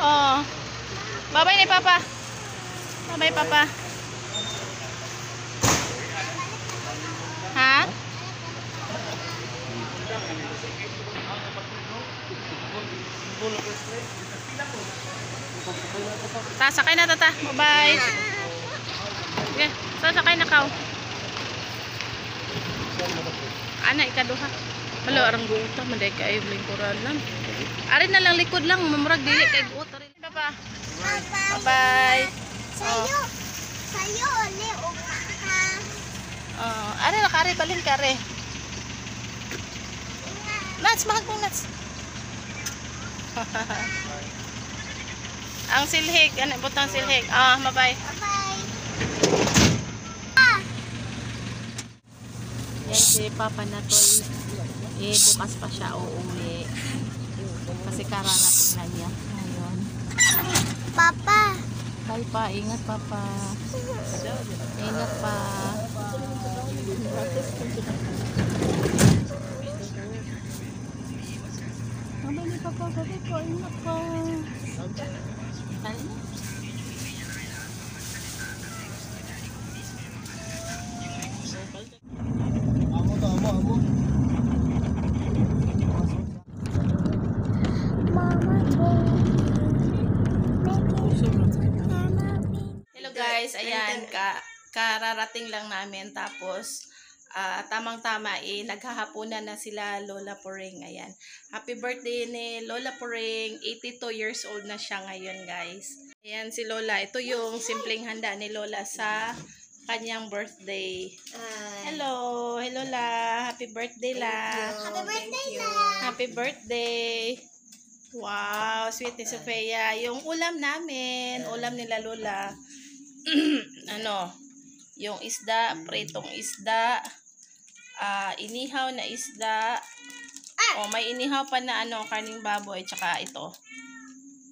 Oh. Bye-bye ni Papa. Bye-bye, Papa. Ha? Sasakay na tata. Bye-bye. Okay. Sasakay na kao. Ana ikaduha. Malo arang guta manday kay lingkuran lang. Ari na lang likod lang mamurag dili kay guot ari. Papa. Bye-bye. Sayo. Sayo uli umaha. Ari na kare balin kare. Nuts, mahal kong nuts. Ang silhig, ano butang silhig. Bye-bye. Bye-bye. Yan si Papa na to. Bukas pa siya uuwi. Kasi kararating na niya. Ayun. Papa. Bye pa, ingat Papa. Ingat pa. Bye ni Papa, bye po, ingat pa. Ayun. Hello guys, ayan, kararating lang namin tapos tamang-tama naghahapunan na sila Lola Puring. Ayan. Happy birthday ni Lola Puring. 82 years old na siya ngayon, guys. Ayan si Lola. Ito yung simpleng handa ni Lola sa kanyang birthday. Hello, hello La. Happy birthday La. Happy birthday na. Happy birthday. Wow, sweet ni Sofia. Yung ulam namin, ulam nila Lola. Yung isda, pritong isda, inihaw na isda. May inihaw pa na karning baboy, tsaka ito.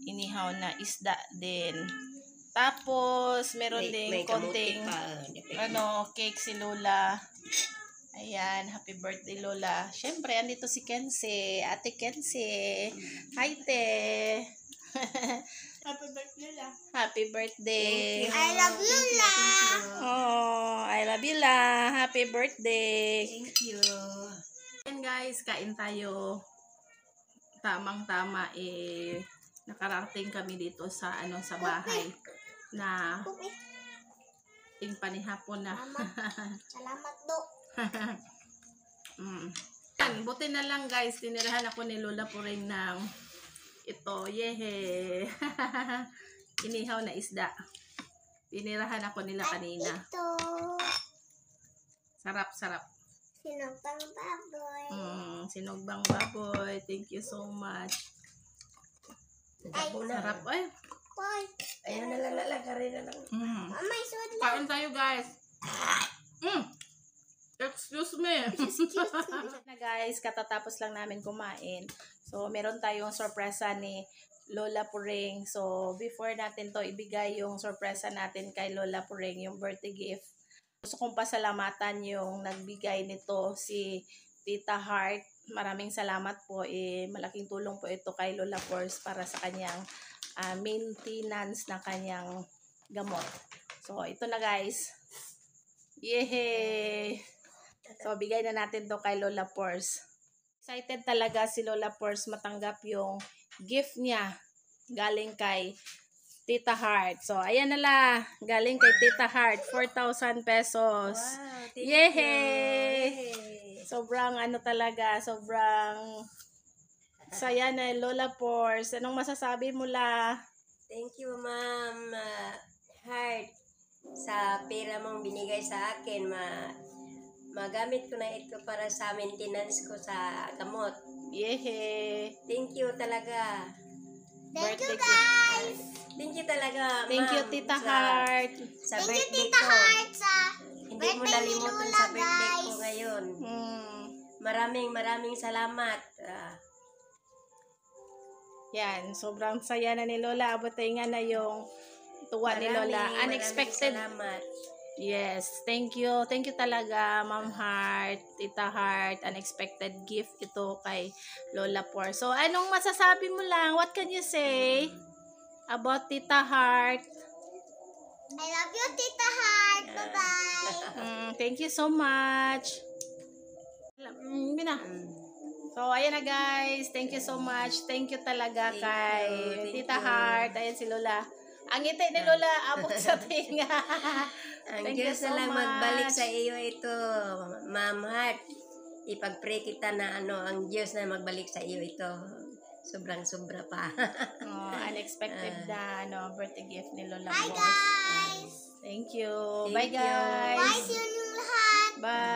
Inihaw na isda din. Tapos meron ding konting cake si Lola. Ayan, happy birthday Lola. Syempre, andito si Kenzie, Ate Kenzie. Hi, te. Happy birthday la. Happy birthday. I love you la. I love you la. Happy birthday. Thank you. And guys, kain tayo. Tamang-tama nakarating kami dito sa sa bahay na panihapon na. Salamat do. Buti na lang guys, tinirahan ako ni Lola Puring ng ito, yehe. Inihaw na isda. Tinirahan ako nila kanina. Ito. Sarap. Sinugbang baboy. Sinugbang baboy. Thank you so much. Sarap. Ay. Boy. Ayan na lang, karina lang. Mama, isod na. Kain tayo guys. Excuse me. Na guys, katatapos lang namin kumain. So, meron tayong sorpresa ni Lola Puring. So, before natin to ibigay yung sorpresa natin kay Lola Puring, yung birthday gift. Gusto kong pasalamatan yung nagbigay nito si Tita Heart. Maraming salamat po. Malaking tulong po ito kay Lola Force para sa kanyang maintenance ng kanyang gamot. So, ito na guys. Yehey! So, bigay na natin to kay Lola Force. Excited talaga si Lola Force matanggap yung gift niya galing kay Tita Heart. So, ayan na la. Galing kay Tita Heart. 4,000 pesos. Wow, thank Yehey! you. Sobrang talaga. Sobrang saya na Lola Force. Anong masasabi mo la? Thank you, Ma'am Heart, sa pera mong binigay sa akin. Magamit ko na ito para sa maintenance ko sa gamot. Yehey! Thank you talaga. Thank you Birthday guys. Thank you talaga, Thank you, Ma'am, Tita sa Heart. Thank you birthday Tita ko. Heart sa Hindi mo birthday ni nalimutan Lola sa birthday ko guys. ngayon. Maraming salamat. Yan, sobrang saya na ni Lola. Abot tayo nga na yung tuwa ni Lola. Maraming Unexpected. salamat. Yes, thank you. Thank you talaga, Ma'am Heart, Tita Heart. Unexpected gift ito kay Lola Por. So, anong masasabi mo lang? What can you say about Tita Heart? I love you, Tita Heart. Bye-bye. Thank you so much. Bina. So, ayan na guys. Thank you so much. Thank you talaga Thank kay you. Thank Tita you. Heart. Ayan si Lola. Ang ngiti ni Lola, abot sa tinga. Ang Thank you Diyos so na lang magbalik much. sa iyo ito, Ma'am Heart. Ipag-pray kita na ang Diyos na magbalik sa iyo ito. Sobrang-sobra pa. Unexpected na birthday gift ni Lola Bye, Boss. guys. Thank you. Thank Bye you. guys. Bye, see you lahat. Bye.